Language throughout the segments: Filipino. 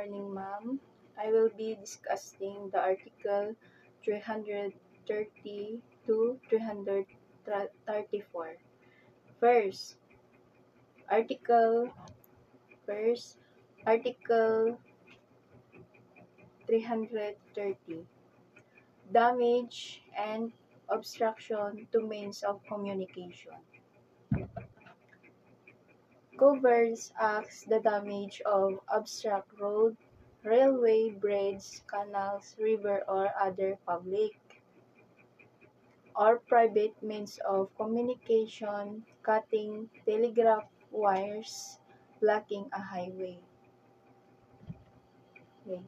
morning, ma'am. I will be discussing the article 330 to 334. First, article first, article 330. Damage and obstruction to means of communication. Covers acts the damage of obstruct road, railway, bridges, canals, river or other public or private means of communication, cutting telegraph wires, blocking a highway. Wait.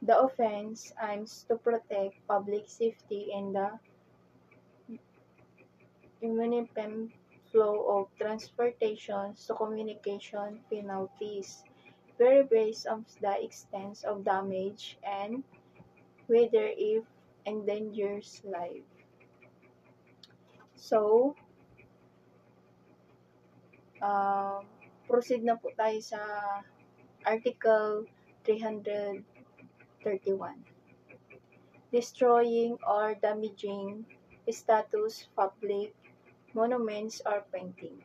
The offense aims to protect public safety and the uniform flow of transportation to communication penalties vary based on the extent of damage and whether it endangers life. So, uh, proceed na po tayo sa Article 331. Destroying or damaging status, public monuments or painting.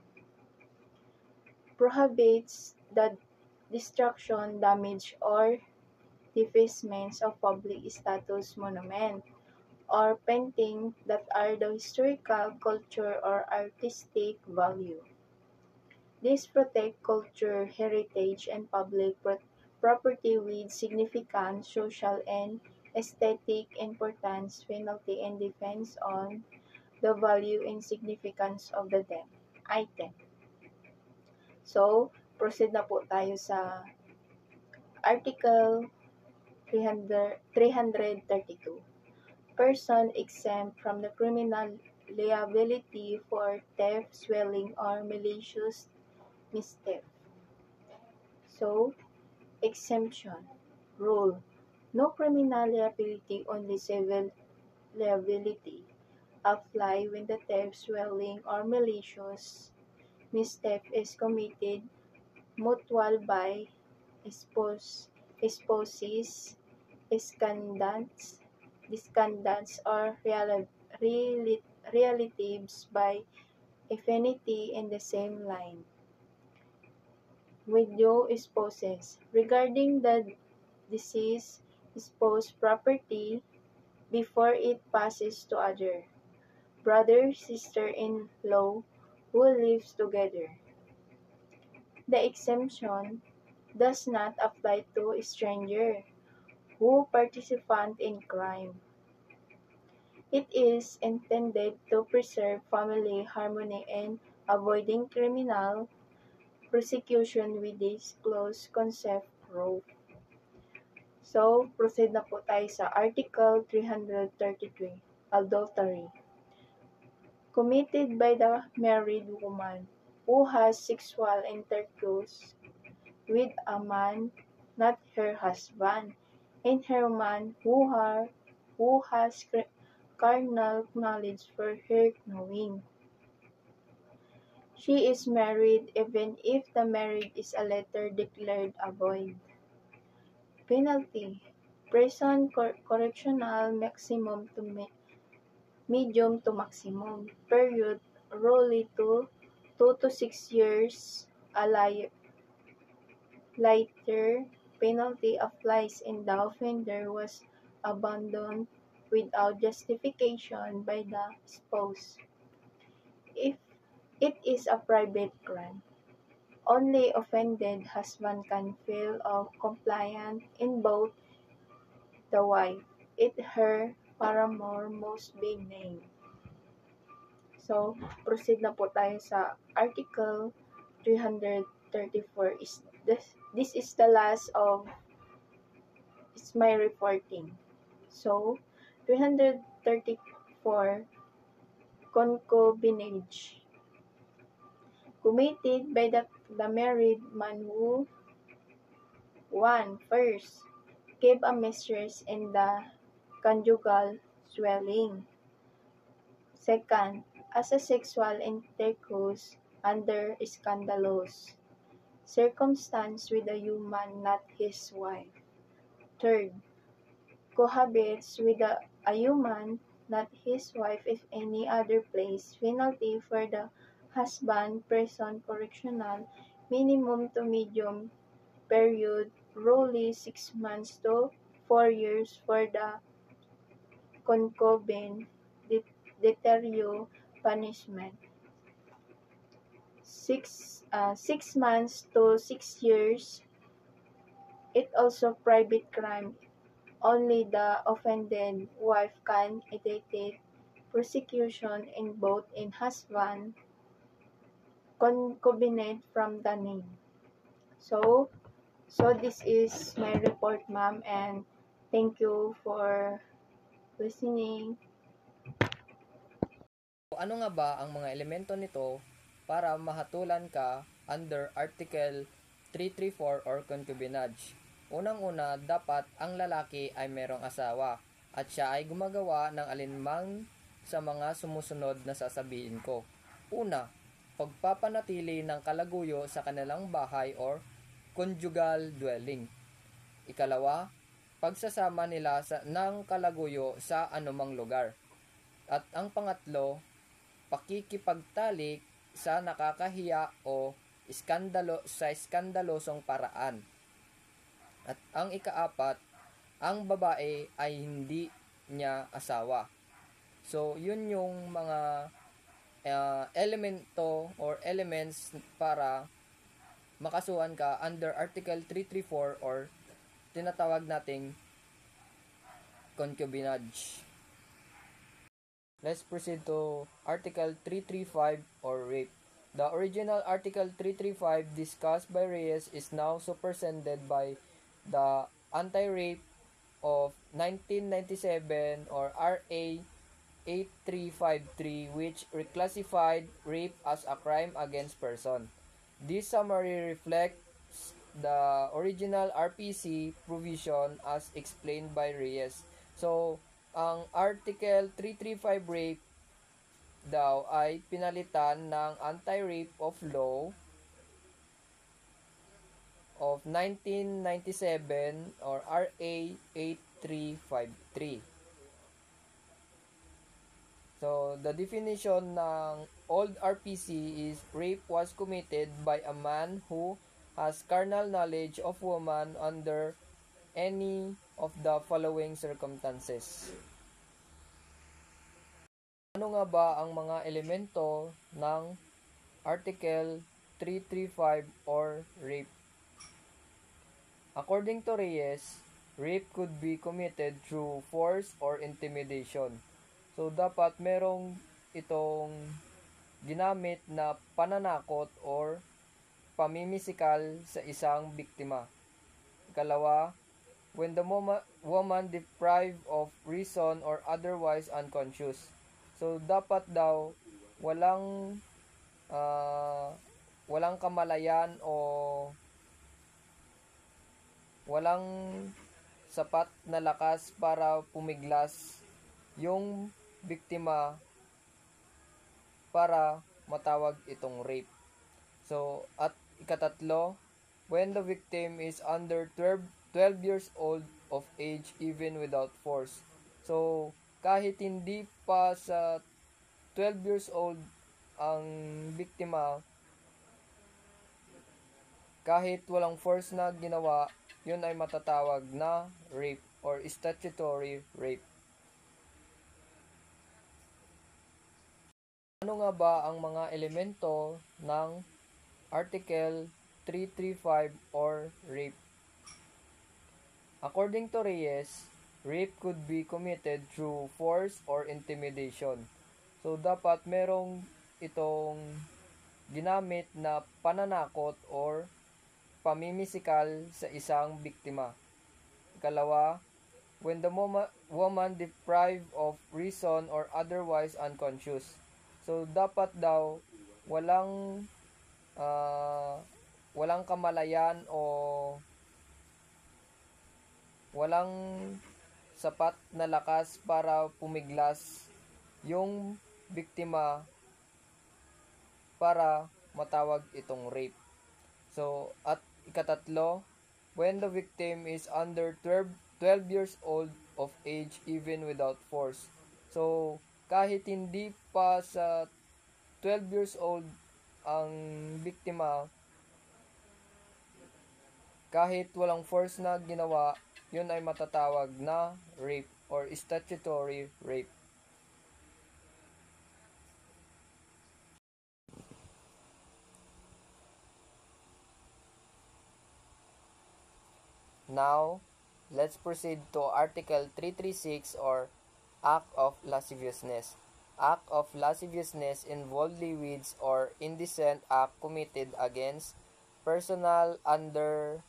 Prohibits the destruction, damage, or defacement of public status monument or painting that are the historical, culture, or artistic value. These protect culture, heritage, and public property with significant social and aesthetic importance, penalty, and depends on the value and significance of the item. So, proceed na po tayo sa Article 332. Person exempt from the criminal liability for theft, swelling, or malicious mischief. So, exemption. Rule. No criminal liability, only civil liability. Apply when the theft, swelling, or malicious mischief is committed mutual by spouses, descendants, or relatives by affinity in the same line. Widow spouses. Regarding the deceased spouse property before it passes to other. Brother, sister-in-law who lives together. The exemption does not apply to stranger who participant in crime. It is intended to preserve family harmony and avoiding criminal prosecution with this close concept rule. So, proceed na po tayo sa Article 333, Adultery. Committed by the married woman who has sexual intercourse with a man not her husband, and her man who has carnal knowledge for her knowing. She is married even if the marriage is a later declared a void. Penalty. Prison correctional maximum to medium to maximum. Period. Rule to 2 to 6 years. A lighter penalty applies in the offender was abandoned without justification by the spouse. If it is a private crime, only offended husband can feel compliant in both the wife, it, her, paramour must be named. So, proceed na po tayo sa Article 334. This is the last of my reporting. So, 334, concubinage. Committed by the married man who 1. First, gave a mistress in the conjugal swelling. Second, as a sexual intercourse under scandalous circumstance with a human not his wife. Third, cohabits with a human not his wife if any other place. Penalty for the husband, prison, correctional, minimum to medium period, roughly 6 months to 4 years for the concubine, deterrent punishment. 6 months to 6 years. It also private crime. Only the offended wife can initiate prosecution in both in husband concubinate from the name. So, so this is my report, ma'am, and thank you for listening. Ano nga ba ang mga elemento nito para mahatulan ka under Article 334 or concubinage? Unang-una, dapat ang lalaki ay merong asawa at siya ay gumagawa ng alinmang sa mga sumusunod na sasabihin ko. Una, pagpapanatili ng kalaguyo sa kanilang bahay or conjugal dwelling. Ikalawa, pagsasama nila ng kalaguyo sa anumang lugar. At ang pangatlo, pakikipagtalik sa nakakahiya o iskandalosong paraan. At ang ikaapat, ang babae ay hindi niya asawa. So, yun yung mga elemento or elements para makasuhan ka under Article 334 or tinatawag nating concubinage. Let's proceed to Article 335 or rape. The original Article 335 discussed by Reyes is now superseded by the Anti-Rape of 1997 or RA 8353, which reclassified rape as a crime against person. This summary reflects the original RPC provision as explained by Reyes. So, ang Article 335 rape daw ay pinalitan ng Anti-Rape of Law of 1997 or RA 8353. So, the definition ng old RPC is rape was committed by a man who has carnal knowledge of woman under any of the following circumstances. Ano nga ba ang mga elemento ng Article 335 or rape? According to Reyes, rape could be committed through force or intimidation. So, dapat merong itong ginamit na pananakot or pamimisikal sa isang biktima. Ikalawa, when the woman deprived of reason or otherwise unconscious. So, dapat daw walang kamalayan o walang sapat na lakas para pumiglas yung biktima para matawag itong rape. So, at ikatatlo, when the victim is under 12 years old of age even without force. So, kahit hindi pa sa 12 years old ang biktima, kahit walang force na ginawa, yun ay matatawag na rape or statutory rape. Ano nga ba ang mga elemento ng Article 335 or rape? According to Reyes, rape could be committed through force or intimidation. So, dapat merong itong ginamit na pananakot or pamimisikal sa isang biktima. Ikalawa, when the woman deprived of reason or otherwise unconscious. So, dapat daw walang kamalayan o walang sapat na lakas para pumiglas yung biktima para matawag itong rape. So, at ikatatlo, when the victim is under 12 years old of age even without force. So, kahit hindi pa sa 12 years old ang biktima, kahit walang force na ginawa, yun ay matatawag na rape or statutory rape. Now, let's proceed to Article 336 or Act of Lasciviousness. Act of lasciviousness involved lewds or indecent act committed against personal under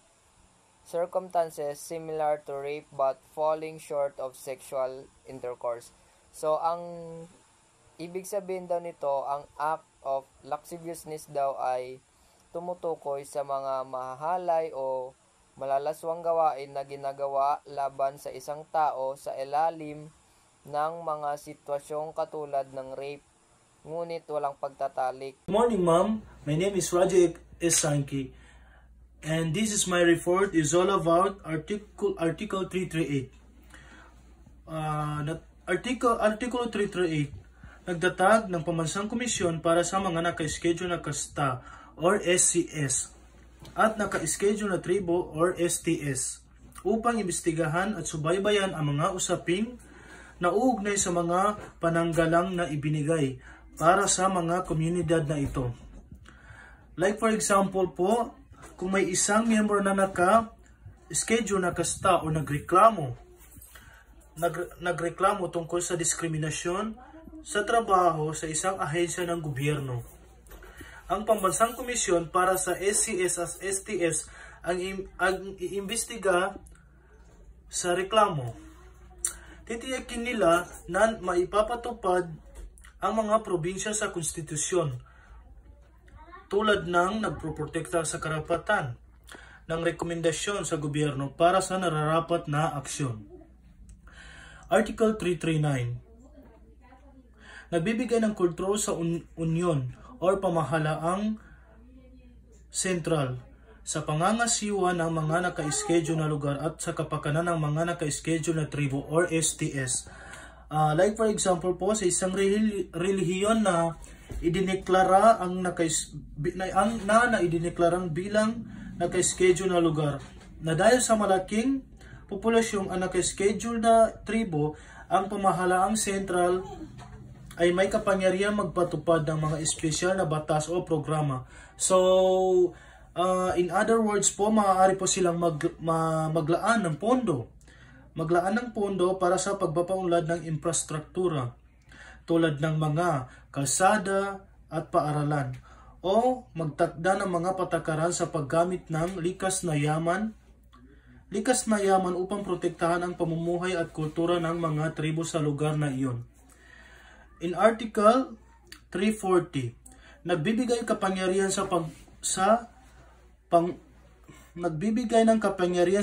circumstances similar to rape but falling short of sexual intercourse. So, ang ibig sabihin daw nito, ang act of lasciviousness daw ay tumutukoy sa mga mahahalay o malalaswang gawain na ginagawa laban sa isang tao sa ilalim ng mga sitwasyong katulad ng rape, ngunit walang pagtatalik. Good morning, Ma'am. My name is Raja S. Sankey, and this is my report is all about Article 338. Article 338 nagtatag ng pambansang komisyon para sa mga naka-schedule na kasta or SCS at naka-schedule na tribo or STS upang imbestigahan at subaybayan ang mga usaping nauugnay sa mga pananggalang na ibinigay para sa mga komunidad na ito. Like for example po, kung may isang member na naka-schedule na kasta o nagreklamo tungkol sa diskriminasyon sa trabaho sa isang ahensya ng gobyerno, ang Pambansang Komisyon para sa SCS at STS ang iimbestiga sa reklamo. Titiyakin nila na maipapatupad ang mga probinsya sa konstitusyon tulad ng nagproprotekta sa karapatan ng rekomendasyon sa gobyerno para sa nararapat na aksyon. Article 339 nagbibigay ng kontrol sa union or pamahalaang sentral sa pangangasiwa ng mga naka-schedule na lugar at sa kapakanan ng mga naka-schedule na tribo or STS. Like for example po, sa isang relihiyon na idineklara idineklarang bilang naka-schedule na lugar, na dahil sa malaking populasyong ang naka-schedule na tribo, ang pamahalaang sentral ay may kapangyarihan magpatupad ng mga espesyal na batas o programa. So, in other words po, maaari po silang maglaan ng pondo. Maglaan ng pondo para sa pagpapaunlad ng infrastruktura tulad ng mga kalsada at paaralan o magtakda ng mga patakaran sa paggamit ng likas na yaman upang protektahan ang pamumuhay at kultura ng mga tribo sa lugar na iyon. In Article 340, nagbibigay ng kapangyarihan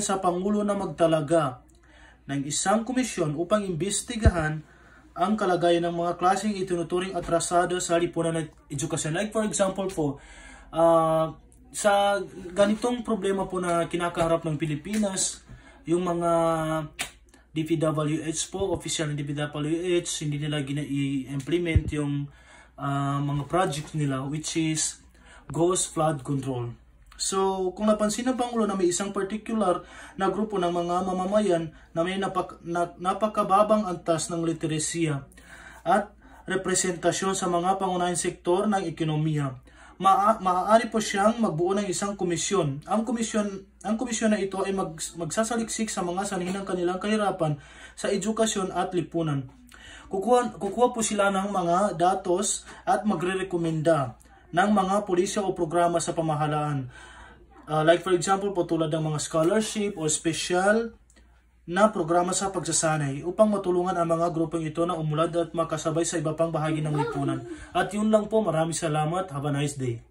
sa Pangulo na magtalaga ng isang komisyon upang imbestigahan ang kalagayan ng mga klaseng itinuturing atrasado sa lipunan at edukasyon. Like for example po, sa ganitong problema po na kinakaharap ng Pilipinas, yung mga DPWH po, official ng DPWH, hindi nila i-implement yung mga projects nila, which is ghost flood control. So, kung napansin ng Pangulo na may isang particular na grupo ng mga mamamayan na may napakababang antas ng literasya at representasyon sa mga pangunahing sektor ng ekonomiya, maaari po siyang magbuo ng isang komisyon. Ang komisyon na ito ay magsasaliksik sa mga sanhin ng kanilang kahirapan sa edukasyon at lipunan. Kukuha po sila ng mga datos at magrerekomenda ng mga pulisya o programa sa pamahalaan. Like for example po, tulad ng mga scholarship o special na programa sa pagsasanay upang matulungan ang mga grupong ito na umulad at makasabay sa iba pang bahagi ng lipunan. At yun lang po, maraming salamat. Have a nice day.